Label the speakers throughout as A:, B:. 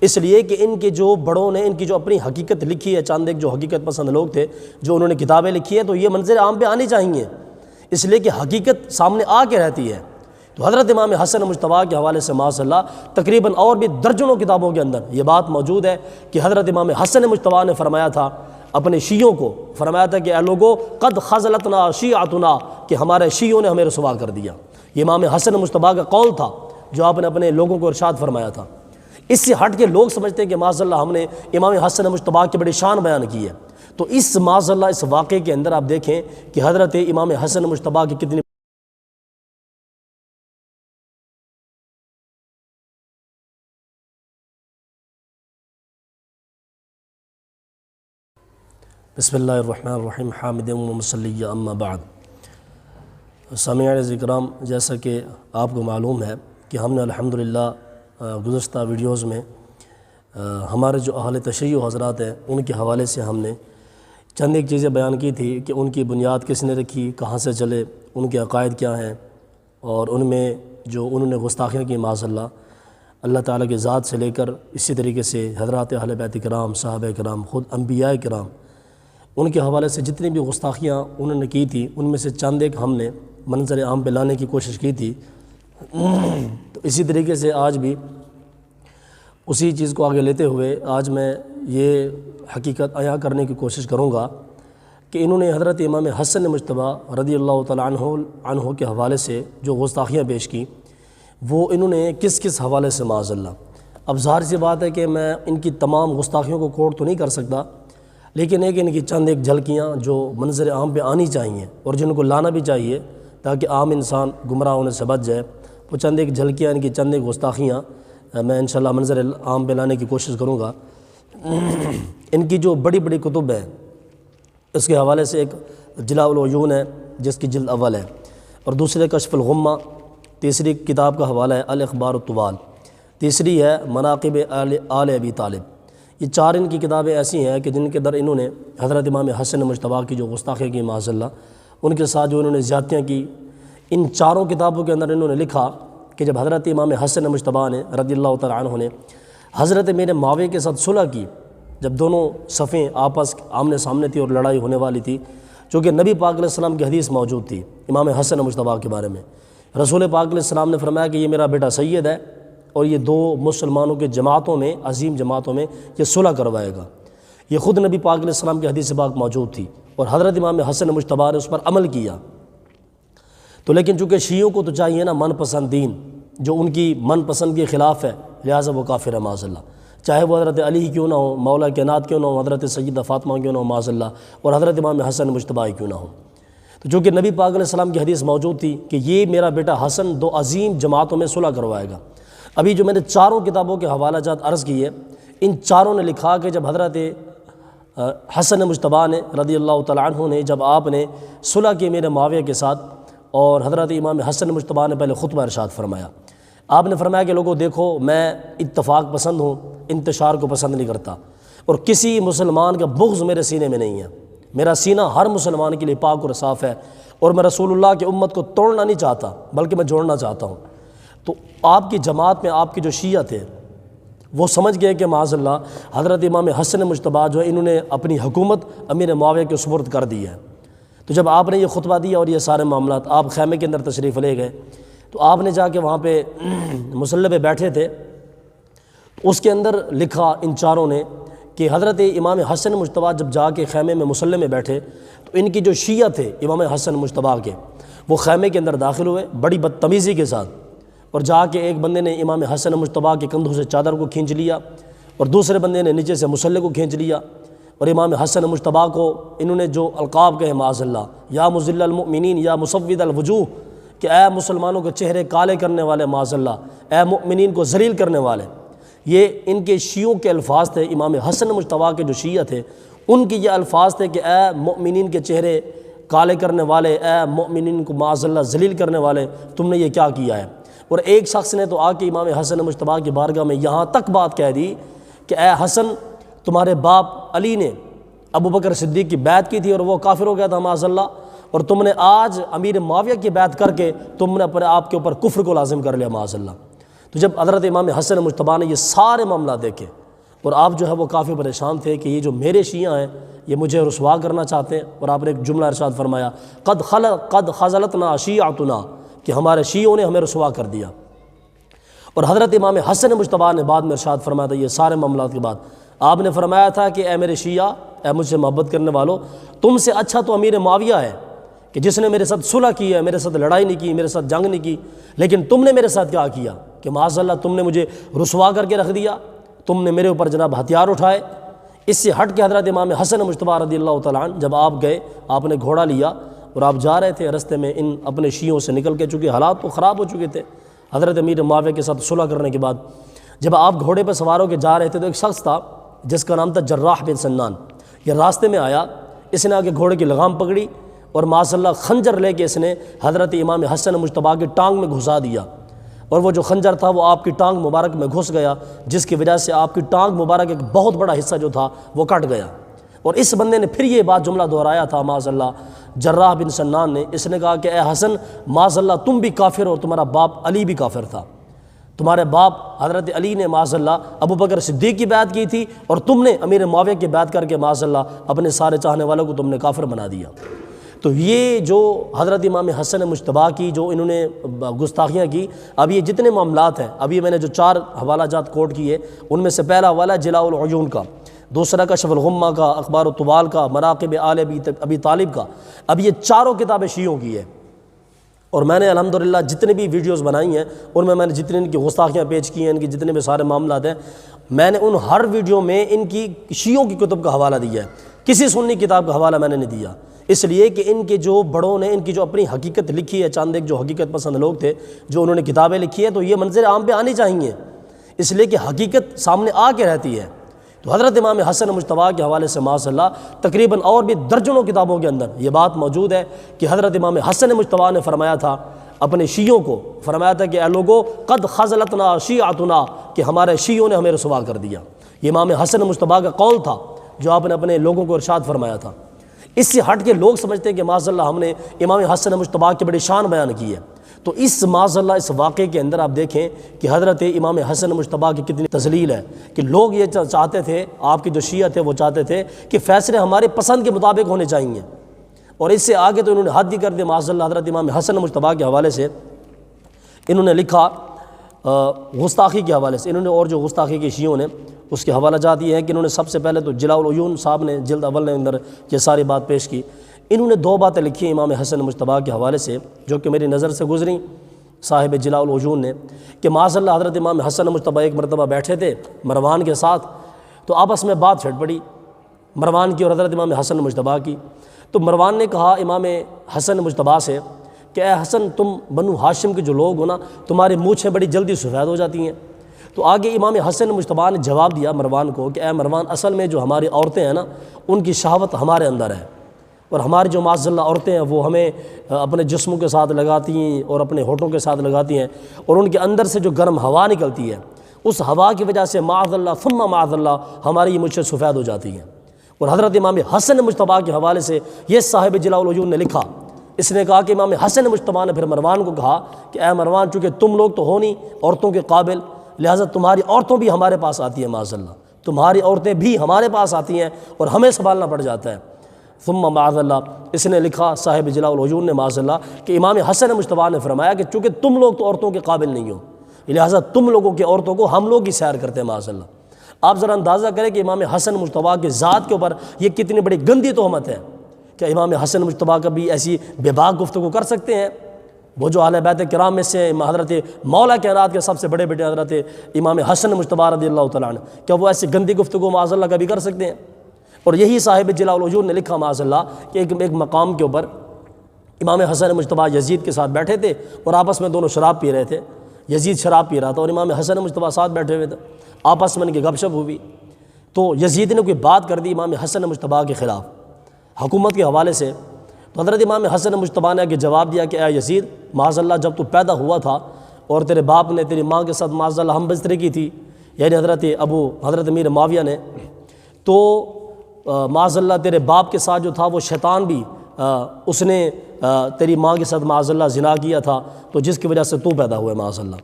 A: اس لیے کہ ان کے جو بڑوں نے ان کی جو اپنی حقیقت لکھی ہے، چند ایک جو حقیقت پسند لوگ تھے جو انہوں نے کتابیں لکھی ہیں، تو یہ منظر عام پہ آنی چاہیے، اس لیے کہ حقیقت سامنے آ کے رہتی ہے۔ تو حضرت امام حسن مجتبیٰ کے حوالے سے ماشاء اللہ تقریباً اور بھی درجنوں کتابوں کے اندر یہ بات موجود ہے کہ حضرت امام حسن مجتبیٰ نے فرمایا تھا، اپنے شیعوں کو فرمایا تھا کہ اے لوگو قد خذلتنا شیعتنا، کہ ہمارے شیعوں نے ہمیں رسوا کر دیا۔ یہ امام حسن مجتبیٰ کا قول تھا جو آپ نے اپنے لوگوں کو ارشاد فرمایا تھا۔ اس سے ہٹ کے لوگ سمجھتے ہیں کہ معاذ اللہ ہم نے امام حسن مجتبیٰ کی بڑی شان بیان کی ہے، تو اس معاذ اللہ اس واقعے کے اندر آپ دیکھیں کہ حضرت امام حسن مجتبیٰ کی کتنی بسم اللہ الرحمن الرحیم حامد و مصلی اما بعد۔ سامعین عزیز اکرام، جیسا کہ آپ کو معلوم ہے کہ ہم نے الحمدللہ گزشتہ ویڈیوز میں ہمارے جو اہل تشیع حضرات ہیں ان کے حوالے سے ہم نے چند ایک چیزیں بیان کی تھی کہ ان کی بنیاد کس نے رکھی، کہاں سے چلے، ان کے عقائد کیا ہیں، اور ان میں جو انہوں نے گستاخیاں کی معاذ اللہ تعالیٰ کی ذات سے لے کر اسی طریقے سے حضرات اہل بیت کرام، صحابہ کرام، خود انبیاء کرام، ان کے حوالے سے جتنی بھی گستاخیاں انہوں نے کی تھی ان میں سے چند ایک ہم نے منظر عام پہ لانے کی کوشش کی تھی۔ تو اسی طریقے سے آج بھی اسی چیز کو آگے لیتے ہوئے آج میں یہ حقیقت عیاں کرنے کی کوشش کروں گا کہ انہوں نے حضرت امام حسن مجتبیٰ رضی اللہ تعالیٰ عنہ کے حوالے سے جو گستاخیاں پیش کی وہ انہوں نے کس کس حوالے سے معاذ اللہ۔ اب ظاہر سی بات ہے کہ میں ان کی تمام گستاخیوں کو کوٹ تو نہیں کر سکتا، لیکن ان کی چند ایک جھلکیاں جو منظر عام پہ آنی چاہیے اور جن کو لانا بھی چاہیے تاکہ عام انسان گمراہ ہونے سے بچ جائے، وہ چند ایک جھلکیاں ان کی چند ایک گستاخیاں میں انشاءاللہ منظر عام پہ لانے کی کوشش کروں گا۔ ان کی جو بڑی بڑی کتب ہیں اس کے حوالے سے ایک جلاء العیون ہے جس کی جلد اول ہے، اور دوسرے کشف الغمہ، تیسری کتاب کا حوالہ ہے الاخبار الطوال، تیسری ہے مناقب آل ابی طالب۔ یہ چار ان کی کتابیں ایسی ہیں کہ جن کے در انہوں نے حضرت امام حسن مجتبیٰ کی جو گستاخی کی معاذ اللہ، ان کے ساتھ جو انہوں نے زیادتیاں کی، ان چاروں کتابوں کے اندر انہوں نے لکھا کہ جب حضرت امام حسن مجتبیٰ نے رضی اللہ تعالیٰ عنہ نے حضرت میرے معاویہ کے ساتھ صلح کی، جب دونوں صفیں آپس آمنے سامنے تھی اور لڑائی ہونے والی تھی، چونکہ نبی پاک علیہ السلام کی حدیث موجود تھی امام حسن مجتبیٰ کے بارے میں، رسول پاک علیہ السلام نے فرمایا کہ یہ میرا بیٹا سید ہے اور یہ دو مسلمانوں کے جماعتوں میں، عظیم جماعتوں میں یہ صلح کروائے گا۔ یہ خود نبی پاک علیہ السلام کی حدیث پاک موجود تھی اور حضرت امام حسن مجتبیٰ نے اس پر عمل کیا۔ تو لیکن چونکہ شیعوں کو تو چاہیے نا من پسند دین، جو ان کی من پسند کے خلاف ہے لہٰذا وہ کافر ہے معاذ اللہ، چاہے وہ حضرت علی کیوں نہ ہو، مولا کائنات کیوں نہ ہو، حضرت سیدہ فاطمہ کیوں نہ ہو معاذ اللہ، اور حضرت امام حسن مجتبیٰ کیوں نہ ہو۔ تو چونکہ نبی پاک علیہ السلام کی حدیث موجود تھی کہ یہ میرا بیٹا حسن دو عظیم جماعتوں میں صلح کروائے گا۔ ابھی جو میں نے چاروں کتابوں کے حوالہ جات عرض کیے، ان چاروں نے لکھا کہ جب حضرت حسن مجتبیٰ نے رضی اللہ تعالیٰ عنہ نے جب آپ نے صلح کی میرے معاویہ کے ساتھ، اور حضرت امام حسن مجتبیٰ نے پہلے خطبہ ارشاد فرمایا، آپ نے فرمایا کہ لوگوں دیکھو میں اتفاق پسند ہوں، انتشار کو پسند نہیں کرتا، اور کسی مسلمان کا بغض میرے سینے میں نہیں ہے، میرا سینہ ہر مسلمان کے لیے پاک اور صاف ہے، اور میں رسول اللہ کی امت کو توڑنا نہیں چاہتا بلکہ میں جوڑنا چاہتا ہوں۔ تو آپ کی جماعت میں آپ کے جو شیعہ تھے وہ سمجھ گئے کہ معاذ اللہ حضرت امام حسن مجتبیٰ جو ہے انہوں نے اپنی حکومت امیر معاویہ کے سپرد کر دی ہے۔ تو جب آپ نے یہ خطبہ دیا اور یہ سارے معاملات، آپ خیمے کے اندر تشریف لے گئے، تو آپ نے جا کے وہاں پہ مصلی پہ بیٹھے تھے، اس کے اندر لکھا ان چاروں نے کہ حضرت امام حسن مجتبیٰ جب جا کے خیمے میں مصلی میں بیٹھے تو ان کی جو شیعہ تھے امام حسن مجتبیٰ کے، وہ خیمے کے اندر داخل ہوئے بڑی بدتمیزی کے ساتھ، اور جا کے ایک بندے نے امام حسن مجتبیٰ کے کندھوں سے چادر کو کھینچ لیا، اور دوسرے بندے نے نیچے سے مصلی کو کھینچ لیا، اور امام حسن مجتبیٰ کو انہوں نے جو القاب کہے معاذ اللہ، یا مذل المؤمنین یا مسود الوجوہ، کہ اے مسلمانوں کے چہرے کالے کرنے والے معاذ اللہ، اے مؤمنین کو ذلیل کرنے والے، یہ ان کے شیعوں کے الفاظ تھے۔ امام حسن مجتبیٰ کے جو شیعہ تھے ان کی یہ الفاظ تھے کہ اے مؤمنین کے چہرے کالے کرنے والے، اے مؤمنین کو معاذ اللہ ذلیل کرنے والے، تم نے یہ کیا کیا ہے۔ اور ایک شخص نے تو آ کے امام حسن مجتبیٰ کی بارگاہ میں یہاں تک بات کہہ دی کہ اے حسن، تمہارے باپ علی نے ابو بکر صدیق کی بیعت کی تھی اور وہ کافر ہو گیا تھا معاذ اللہ، اور تم نے آج امیر معاویہ کی بیعت کر کے تم نے اپنے آپ کے اوپر کفر کو لازم کر لیا معاذ اللہ۔ تو جب حضرت امام حسن مجتبیٰ نے یہ سارے معاملات دیکھے اور آپ جو ہے وہ کافی پریشان تھے کہ یہ جو میرے شیعہ ہیں یہ مجھے رسوا کرنا چاہتے ہیں، اور آپ نے ایک جملہ ارشاد فرمایا قد خذلتنا شیعتنا، کہ ہمارے شیعوں نے ہمیں رسوا کر دیا۔ اور حضرت امام حسن مجتبیٰ نے بعد میں ارشاد فرمایا تھا، یہ سارے معاملات کے بعد آپ نے فرمایا تھا کہ اے میرے شیعہ، اے مجھ سے محبت کرنے والوں، تم سے اچھا تو امیر معاویہ ہے کہ جس نے میرے ساتھ صلح کی ہے، میرے ساتھ لڑائی نہیں کی، میرے ساتھ جنگ نہیں کی، لیکن تم نے میرے ساتھ کیا کیا کہ معاذ اللہ تم نے مجھے رسوا کر کے رکھ دیا، تم نے میرے اوپر جناب ہتھیار اٹھائے۔ اس سے ہٹ کے حضرت امام حسن مجتبیٰ رضی اللہ تعالیٰ عنہ جب آپ گئے، آپ نے گھوڑا لیا اور آپ جا رہے تھے، رستے میں ان اپنے شیعوں سے نکل کے، چونکہ حالات تو خراب ہو چکے تھے حضرت امیر معاویہ کے ساتھ صلح کرنے کے بعد، جب آپ گھوڑے پہ سوار ہو کے جا رہے تھے تو ایک شخص تھا جس کا نام تھا جراح بن سنان، یہ راستے میں آیا، اس نے آگے گھوڑے کی لگام پکڑی اور معاذ اللہ خنجر لے کے اس نے حضرت امام حسن مجتبیٰ کی ٹانگ میں گھسا دیا، اور وہ جو خنجر تھا وہ آپ کی ٹانگ مبارک میں گھس گیا، جس کی وجہ سے آپ کی ٹانگ مبارک ایک بہت بڑا حصہ جو تھا وہ کٹ گیا۔ اور اس بندے نے پھر یہ بات جملہ دہرایا تھا معاذ اللہ، جراح بن سنان نے، اس نے کہا کہ اے حسن معاذ اللہ تم بھی کافر ہو، تمہارا باپ علی بھی کافر تھا، تمہارے باپ حضرت علی نے معاذ اللہ ابو بکر صدیق کی بیعت کی تھی، اور تم نے امیر معاویہ کی بیعت کر کے معاذ اللہ اپنے سارے چاہنے والوں کو تم نے کافر بنا دیا۔ تو یہ جو حضرت امام حسن مجتبیٰ کی جو انہوں نے گستاخیاں کی، اب یہ جتنے معاملات ہیں، ابھی میں نے جو 4 حوالہ جات کوٹ کیے، ان میں سے پہلا حوالہ جلاء العیون کا، دوسرا کشف الغمہ کا، اخبار الطوال کا، مناقب آل ابی طالب کا، اب یہ چاروں کتابیں شیعوں کی ہے۔ اور میں نے الحمدللہ جتنے بھی ویڈیوز بنائی ہیں ان میں نے جتنے ان کی گستاخیاں پیش کی ہیں، ان کی جتنے بھی سارے معاملات ہیں، میں نے ان ہر ویڈیو میں ان کی شیعوں کی کتب کا حوالہ دیا ہے، کسی سنی کتاب کا حوالہ میں نے نہیں دیا، اس لیے کہ ان کے جو بڑوں نے ان کی جو اپنی حقیقت لکھی ہے، چاند ایک جو حقیقت پسند لوگ تھے جو انہوں نے کتابیں لکھی ہیں، تو یہ منظر عام پہ آنی چاہیے، اس لیے کہ حقیقت سامنے آ کے رہتی ہے۔ تو حضرت امام حسن مجتبیٰ کے حوالے سے معاذ اللہ تقریباً اور بھی درجنوں کتابوں کے اندر یہ بات موجود ہے کہ حضرت امام حسن مجتبیٰ نے فرمایا تھا اپنے شیعوں کو، فرمایا تھا کہ اے لوگو قد خذلتنا شیعتنا، کہ ہمارے شیعوں نے ہمیں رسوا کر دیا۔ یہ امام حسن مجتبیٰ کا قول تھا جو آپ نے اپنے لوگوں کو ارشاد فرمایا تھا۔ اس سے ہٹ کے لوگ سمجھتے ہیں کہ معاذ اللہ ہم نے امام حسن مجتبیٰ کی بڑی شان بیان کی ہے، تو اس معاذ اللہ اس واقعے کے اندر آپ دیکھیں کہ حضرت امام حسن مجتبیٰ کی کتنی تذلیل ہے کہ لوگ یہ چاہتے تھے، آپ کے جو شیعہ تھے وہ چاہتے تھے کہ فیصلے ہمارے پسند کے مطابق ہونے چاہیے، اور اس سے آگے تو انہوں نے حد ہی کر دیا معاذ اللہ۔ حضرت امام حسن مجتبیٰ کے حوالے سے انہوں نے لکھا گستاخی کے حوالے سے، انہوں نے اور جو گستاخی کے شیعوں نے اس کے حوالہ جات یہ ہیں کہ انہوں نے سب سے پہلے تو جلاء العیون صاحب نے جلد اول نے اندر یہ ساری بات پیش کی، انہوں نے 2 باتیں لکھی ہیں امام حسن مجتبیٰ کے حوالے سے جو کہ میری نظر سے گزریں صاحب جلاء العیون نے، کہ معاذ اللہ حضرت امام حسن مجتبیٰ ایک مرتبہ بیٹھے تھے مروان کے ساتھ، تو آپس میں بات چھڑ پڑی مروان کی اور حضرت امام حسن مجتبیٰ کی، تو مروان نے کہا امام حسن مجتبیٰ سے کہ اے حسن تم بنو ہاشم کے جو لوگ ہو نا، تمہاری مونچھیں بڑی جلدی سفید ہو جاتی ہیں۔ تو آگے امام حسن مجتبیٰ نے جواب دیا مروان کو کہ اے مروان، اصل میں جو ہماری عورتیں ہیں نا ان کی شہوت ہمارے اندر ہے، اور ہماری جو معاذ اللہ عورتیں ہیں وہ ہمیں اپنے جسموں کے ساتھ لگاتی ہیں اور اپنے ہونٹوں کے ساتھ لگاتی ہیں، اور ان کے اندر سے جو گرم ہوا نکلتی ہے اس ہوا کی وجہ سے معاذ اللہ ثم معاذ اللہ ہماری یہ مونچھیں سفید ہو جاتی ہیں۔ اور حضرت امام حسن مجتبیٰ کے حوالے سے یہ صاحب جلاء العیون نے لکھا، اس نے کہا کہ امام حسن مجتبیٰ نے پھر مروان کو کہا کہ اے مروان، چونکہ تم لوگ تو ہو نہیں عورتوں کے قابل، لہٰذا تمہاری عورتوں بھی ہمارے پاس آتی ہیں، معاذ اللہ تمہاری عورتیں بھی ہمارے پاس آتی ہیں اور ہمیں سنبھالنا پڑ جاتا ہے۔ ثم معاذ اللہ اس نے لکھا صاحب جلاء العیون نے معاذ اللہ کہ امام حسن مجتبیٰ نے فرمایا کہ چونکہ تم لوگ تو عورتوں کے قابل نہیں ہو، لہٰذا تم لوگوں کی عورتوں کو ہم لوگ ہی سیر کرتے ہیں معاذ اللہ۔ آپ ذرا اندازہ کریں کہ امام حسن مجتبیٰ کی ذات کے اوپر یہ کتنی بڑی گندی تہمت ہے کہ امام حسن مجتبیٰ کا بھی ایسی بے باک گفتگو کر سکتے ہیں۔ وہ جو اہل بیت کرام میں سے حضرت مولا کائنات کے سب سے بڑے بیٹے حضرت امام حسن مجتبیٰ رضی اللہ تعالیٰ عنہ، کیا وہ ایسی گندی گفتگو معاذ اللہ کا بھی کر سکتے ہیں؟ اور یہی صاحب جلاء العیون نے لکھا معاذ اللہ کہ ایک مقام کے اوپر امام حسن مجتبیٰ یزید کے ساتھ بیٹھے تھے اور آپس میں دونوں شراب پی رہے تھے، یزید شراب پی رہا تھا اور امام حسن مجتبیٰ ساتھ بیٹھے ہوئے تھے، آپس میں ان کی گپ شپ ہوئی، تو یزید نے کوئی بات کر دی امام حسن مجتبیٰ کے خلاف حکومت کے حوالے سے، تو حضرت امام حسن مجتبیٰ نے آگے جواب دیا کہ اے یزید، معاذ اللہ جب تو پیدا ہوا تھا اور تیرے باپ نے تیری ماں کے ساتھ معاذ اللہ ہم بستری کی تھی، یعنی حضرت امیر معاویہ نے، تو معاذ اللہ تیرے باپ کے ساتھ جو تھا وہ شیطان بھی اس نے تیری ماں کے ساتھ معاذ اللہ زنا کیا تھا، تو جس کی وجہ سے تو پیدا ہوا معاذ اللہ۔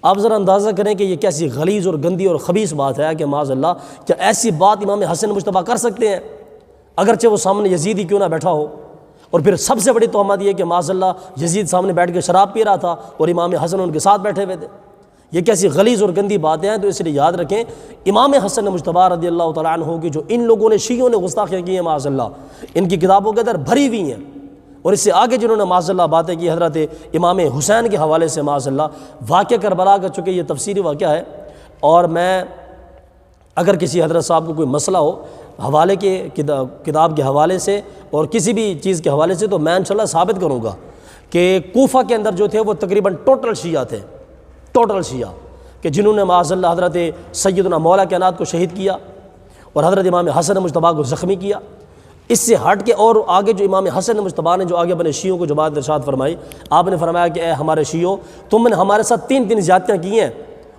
A: آپ ذرا اندازہ کریں کہ یہ کیسی غلیظ اور گندی اور خبیث بات ہے کہ معاذ اللہ کیا ایسی بات امام حسن مجتبیٰ کر سکتے ہیں، اگرچہ وہ سامنے یزید ہی کیوں نہ بیٹھا ہو؟ اور پھر سب سے بڑی تہمت یہ کہ معاذ اللہ یزید سامنے بیٹھ کے شراب پی رہا تھا اور امام حسن ان کے ساتھ بیٹھے ہوئے تھے۔ یہ کیسی غلیظ اور گندی باتیں ہیں، تو اس لیے یاد رکھیں امام حسن مجتبیٰ رضی اللہ تعالیٰ عنہ کی جو ان لوگوں نے شیعوں نے گستاخیاں کی ہیں معاذ اللہ، ان کی کتابوں کے اندر بھری ہوئی ہیں، اور اس سے آگے جنہوں نے معاذ اللہ باتیں کی حضرت امام حسین کے حوالے سے معاذ اللہ واقعہ کربلا کا، چونکہ یہ تفسیری واقعہ ہے، اور میں اگر کسی حضرت صاحب کو کوئی مسئلہ ہو حوالے کے کتاب کے حوالے سے اور کسی بھی چیز کے حوالے سے، تو میں انشاءاللہ ثابت کروں گا کہ کوفہ کے اندر جو تھے وہ تقریباً ٹوٹل شیعہ تھے، ٹوٹل شیعہ، کہ جنہوں نے معاذ اللہ حضرت سیدنا مولا کائنات کو شہید کیا اور حضرت امام حسن مجتبیٰ کو زخمی کیا۔ اس سے ہٹ کے اور آگے جو امام حسن مجتبیٰ نے جو آگے اپنے شیعوں کو جو بات ارشاد فرمائی، آپ نے فرمایا کہ اے ہمارے شیعوں، تم نے ہمارے ساتھ تین زیادتیاں کی ہیں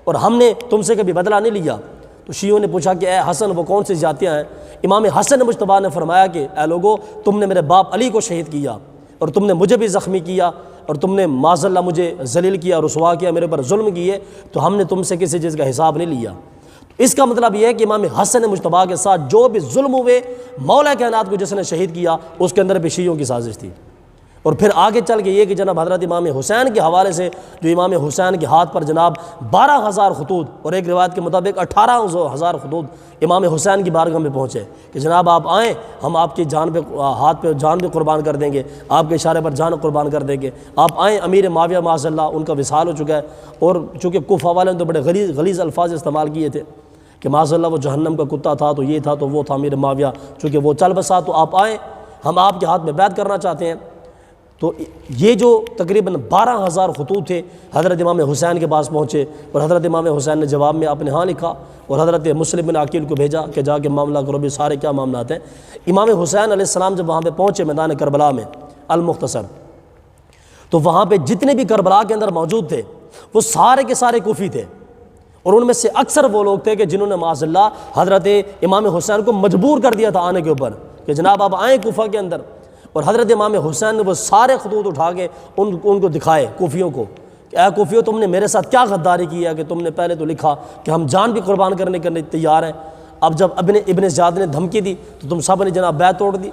A: اور ہم نے تم سے کبھی بدلہ نہیں لیا۔ تو شیعوں نے پوچھا کہ اے حسن وہ کون سی زیادتیاں ہیں؟ امام حسن مجتبیٰ نے فرمایا کہ اے لوگو، تم نے میرے باپ علی کو شہید کیا اور تم نے مجھے بھی زخمی کیا اور تم نے معاذ اللہ مجھے ذلیل کیا، رسوا کیا، میرے پر ظلم کیے، تو ہم نے تم سے کسی چیز کا حساب نہیں لیا۔ اس کا مطلب یہ ہے کہ امام حسن مجتبیٰ کے ساتھ جو بھی ظلم ہوئے، مولا کائنات کو جس نے شہید کیا، اس کے اندر بھی شیعوں کی سازش تھی۔ اور پھر آگے چل کے یہ کہ جناب حضرت امام حسین کے حوالے سے جو امام حسین کے ہاتھ پر جناب 12,000 خطوط اور ایک روایت کے مطابق 18,000 خطوط امام حسین کی بارگاہ میں پہنچے کہ جناب آپ آئیں، ہم آپ کی جان پہ ہاتھ پہ جان بھی قربان کر دیں گے، آپ کے اشارے پر جان قربان کر دیں گے، آپ آئیں۔ امیر معاویہ معاذ اللہ ان کا وصال ہو چکا ہے، اور چونکہ کوفہ والے نے تو بڑے غلیظ الفاظ استعمال کیے تھے کہ معاذ اللہ وہ جہنم کا کتا تھا، تو یہ تھا تو وہ تھا امیر معاویہ، چونکہ وہ چل بسا، تو آپ آئیں، ہم آپ کے ہاتھ میں بیعت کرنا چاہتے ہیں۔ تو یہ جو تقریباً 12,000 خطوط تھے حضرت امام حسین کے پاس پہنچے، اور حضرت امام حسین نے جواب میں آپ نے ہاں لکھا، اور حضرت مسلم بن عقیل کو بھیجا کہ جا کے معاملہ کرو بھی سارے کیا معاملات ہیں۔ امام حسین علیہ السلام جب وہاں پہ پہنچے میدان کربلا میں المختصر، تو وہاں پہ جتنے بھی کربلا کے اندر موجود تھے وہ سارے کے سارے کوفی تھے، اور ان میں سے اکثر وہ لوگ تھے کہ جنہوں نے معاذ اللہ حضرت امام حسین کو مجبور کر دیا تھا آنے کے اوپر کہ جناب آپ آئیں کوفہ کے اندر۔ اور حضرت امام حسین نے وہ سارے خطوط اٹھا کے ان کو دکھائے کوفیوں کو کہ اے کوفیوں، تم نے میرے ساتھ کیا غداری کی ہے کہ تم نے پہلے تو لکھا کہ ہم جان بھی قربان کرنے کے لیے تیار ہیں، اب جب ابن زیاد نے دھمکی دی تو تم سب نے جناب بیعت توڑ دی،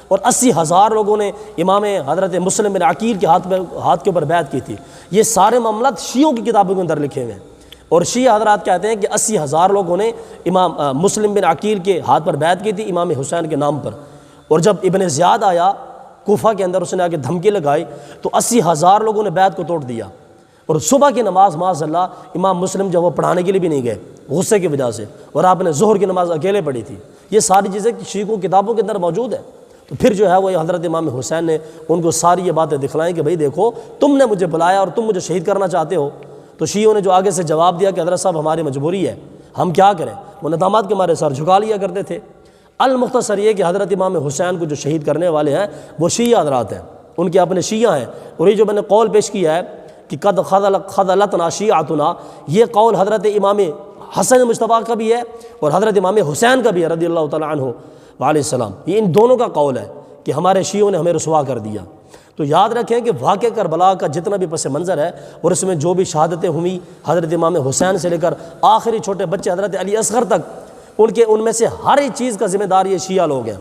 A: اور 80,000 لوگوں نے امام حضرت مسلم بن عقیل کے ہاتھ کے اوپر بیعت کی تھی۔ یہ سارے معاملات شیعوں کی کتابوں کے اندر لکھے ہوئے ہیں، اور شیعہ حضرات کہتے ہیں کہ 80,000 لوگوں نے امام مسلم بن عقیل کے ہاتھ پر بیعت کی تھی امام حسین کے نام پر، اور جب ابن زیاد آیا کوفہ کے اندر، اس نے آگے دھمکی لگائی تو 80,000 لوگوں نے بیعت کو توڑ دیا، اور صبح کی نماز معاذ اللہ امام مسلم جو وہ پڑھانے کے لیے بھی نہیں گئے غصے کی وجہ سے، اور آپ نے ظہر کی نماز اکیلے پڑھی تھی۔ یہ ساری چیزیں شیعوں کتابوں کے اندر موجود ہیں۔ تو پھر جو ہے وہ حضرت امام حسین نے ان کو ساری یہ باتیں دکھلائیں کہ بھئی دیکھو، تم نے مجھے بلایا اور تم مجھے شہید کرنا چاہتے ہو۔ تو شیعوں نے جو آگے سے جواب دیا کہ حضرت صاحب ہماری مجبوری ہے، ہم کیا کریں، وہ ندامات کے مارے سر جھکا لیا کرتے تھے۔ المختصر یہ کہ حضرت امام حسین کو جو شہید کرنے والے ہیں وہ شیعہ حضرات ہیں، ان کے اپنے شیعہ ہیں، اور یہ جو میں نے قول پیش کیا ہے کہ قد خذلتنا شیعتنا، یہ قول حضرت امام حسن مجتبیٰ کا بھی ہے اور حضرت امام حسین کا بھی ہے رضی اللہ تعالیٰ عنہ وعلیہ السلام، یہ ان دونوں کا قول ہے کہ ہمارے شیعوں نے ہمیں رسوا کر دیا۔ تو یاد رکھیں کہ واقعہ کربلا کا جتنا بھی پس منظر ہے اور اس میں جو بھی شہادتیں ہوئی حضرت امام حسین سے لے کر آخری چھوٹے بچے حضرت علی اصغر تک، ان میں سے ہر ایک چیز کا ذمہ دار یہ شیعہ لوگ ہیں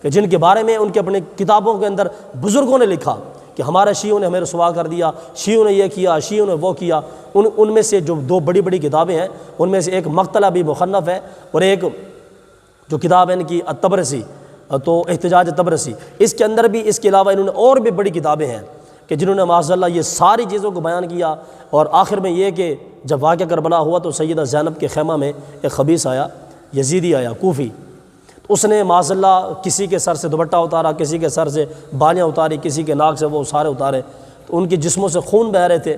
A: کہ جن کے بارے میں ان کے اپنے کتابوں کے اندر بزرگوں نے لکھا کہ ہمارے شیعوں نے ہمیں رسوا کر دیا، شیعوں نے یہ کیا، شیعوں نے وہ کیا۔ ان میں سے جو دو بڑی بڑی کتابیں ہیں ان میں سے ایک مقتلہ بھی مخنف ہے، اور ایک جو کتاب ہے ان کی الطبرسی، تو احتجاج طبرسی، اس کے اندر بھی اس کے علاوہ انہوں نے اور بھی بڑی کتابیں ہیں کہ جنہوں نے معاذ اللہ یہ ساری چیزوں کو بیان کیا۔ اور آخر میں یہ کہ جب واقعہ کربلا ہوا تو سیدہ زینب کے خیمہ میں ایک خبیث آیا، یزیدی آیا کوفی، تو اس نے معاذ اللہ کسی کے سر سے دوپٹہ اتارا، کسی کے سر سے بالیاں اتاری، کسی کے ناک سے وہ سارے اتارے، تو ان کے جسموں سے خون بہہ رہے تھے۔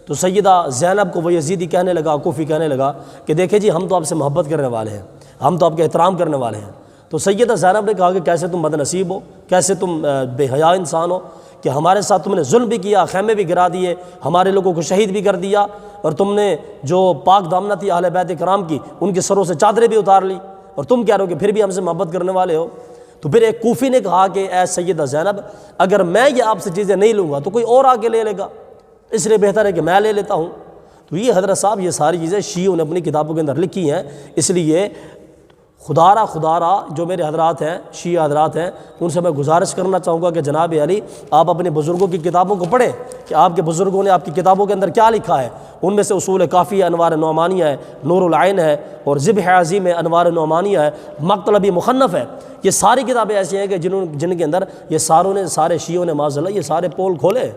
A: تو سیدہ زینب کو وہ یزیدی کہنے لگا، کوفی کہنے لگا کہ دیکھیں جی ہم تو آپ سے محبت کرنے والے ہیں، ہم تو آپ کے احترام کرنے والے ہیں۔ تو سیدہ زینب نے کہا کہ کیسے تم بد نصیب ہو، کیسے تم بے حیا انسان ہو کہ ہمارے ساتھ تم نے ظلم بھی کیا، خیمے بھی گرا دیے، ہمارے لوگوں کو شہید بھی کر دیا، اور تم نے جو پاک دامنہ تھی اہل بیت کرام کی ان کے سروں سے چادریں بھی اتار لی، اور تم کہہ رہے ہو کہ پھر بھی ہم سے محبت کرنے والے ہو۔ تو پھر ایک کوفی نے کہا کہ اے سیدہ زینب، اگر میں یہ آپ سے چیزیں نہیں لوں گا تو کوئی اور آ کے لے لے گا، اس لیے بہتر ہے کہ میں لے لیتا ہوں۔ تو یہ حضرت صاحب یہ ساری چیزیں شیعوں نے اپنی کتابوں کے اندر لکھی ہیں۔ اس لیے خدا را جو میرے حضرات ہیں، شیعہ حضرات ہیں، ان سے میں گزارش کرنا چاہوں گا کہ جناب علی آپ اپنے بزرگوں کی کتابوں کو پڑھیں کہ آپ کے بزرگوں نے آپ کی کتابوں کے اندر کیا لکھا ہے۔ ان میں سے اصول کافی انوار نعمانیہ ہے، نور العین ہے، اور ذبح عظیم ہے، انوار نعمانیہ ہے، مقتلبی مخنف ہے۔ یہ ساری کتابیں ایسی ہیں کہ جن کے اندر یہ سارے شیعوں نے معاذ اللہ یہ سارے پول کھولے۔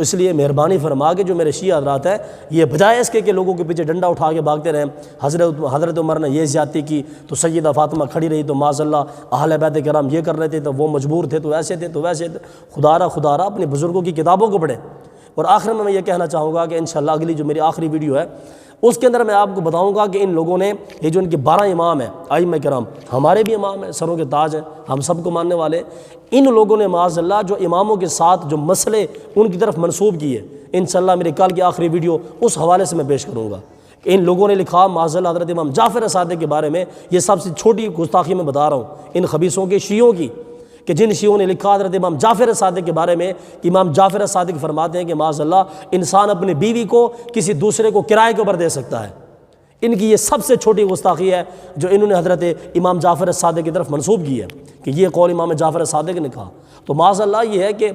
A: اس لیے مہربانی فرما کے جو میرے شیعہ حضرات ہیں، یہ بجائے اس کے کہ لوگوں کے پیچھے ڈنڈا اٹھا کے بھاگتے رہیں، حضرت عمر نے یہ زیادتی کی تو سیدہ فاطمہ کھڑی رہی تو معاذ اللہ اہل بیت کرام یہ کر رہے تھے تو وہ مجبور تھے تو ایسے تھے تو ویسے تھے۔ خدا را اپنے بزرگوں کی کتابوں کو پڑھیں۔ اور آخر میں یہ کہنا چاہوں گا کہ انشاءاللہ اگلی جو میری آخری ویڈیو ہے اس کے اندر میں آپ کو بتاؤں گا کہ ان لوگوں نے یہ جو ان کے 12 امام ہیں ائمہ کرام، ہمارے بھی امام ہیں، سروں کے تاج ہیں، ہم سب کو ماننے والے، ان لوگوں نے معاذ اللہ جو اماموں کے ساتھ جو مسئلے ان کی طرف منسوب کیے، انشاءاللہ میری کل کی آخری ویڈیو اس حوالے سے میں پیش کروں گا۔ ان لوگوں نے لکھا معاذ اللہ حضرت امام جعفر صادق کے بارے میں، یہ سب سے چھوٹی گستاخی میں بتا رہا ہوں ان خبیثوں کے شیعوں کی، کہ جن شیعوں نے لکھا حضرت امام جعفر صادق کے بارے میں کہ امام جعفر صادق فرماتے ہیں کہ معاذ اللہ انسان اپنی بیوی کو کسی دوسرے کو کرائے کے اوپر دے سکتا ہے۔ ان کی یہ سب سے چھوٹی گستاخی ہے جو انہوں نے حضرت امام جعفر صادق کی طرف منسوب کی ہے کہ یہ قول امام جعفر صادق نے کہا۔ تو معاذ اللہ یہ ہے کہ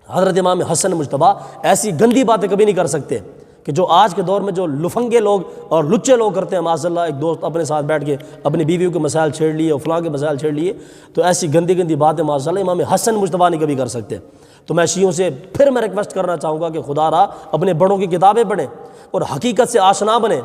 A: حضرت امام حسن مجتبیٰ ایسی گندی باتیں کبھی نہیں کر سکتے کہ جو آج کے دور میں جو لفنگے لوگ اور لچے لوگ کرتے ہیں۔ معاذ اللہ ایک دوست اپنے ساتھ بیٹھ کے اپنی بیویوں کے مسائل چھیڑ لیے اور فلاں کے مسائل چھیڑ لیے، تو ایسی گندی گندی باتیں معاذ اللہ امام حسن مجتبیٰ نہیں کبھی کر سکتے۔ تو میں شیعوں سے پھر میں ریکویسٹ کرنا چاہوں گا کہ خدا را اپنے بڑوں کی کتابیں پڑھیں اور حقیقت سے آشنا بنیں،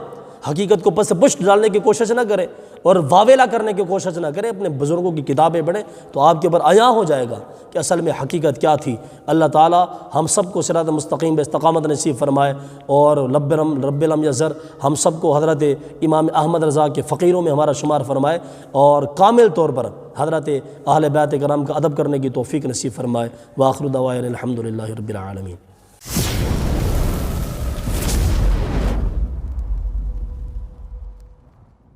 A: حقیقت کو پس پشت ڈالنے کی کوشش نہ کریں اور واویلا کرنے کی کوشش نہ کریں، اپنے بزرگوں کی کتابیں پڑھیں تو آپ کے اوپر عیاں ہو جائے گا کہ اصل میں حقیقت کیا تھی۔ اللہ تعالی ہم سب کو صراط مستقیم پہ استقامت نصیب فرمائے، اور رب لم یزر ہم سب کو حضرت امام احمد رضا کے فقیروں میں ہمارا شمار فرمائے، اور کامل طور پر حضرت اہل بیت کرام کا ادب کرنے کی توفیق نصیب فرمائے۔ وآخر دعوانا الحمدللہ رب العالمین۔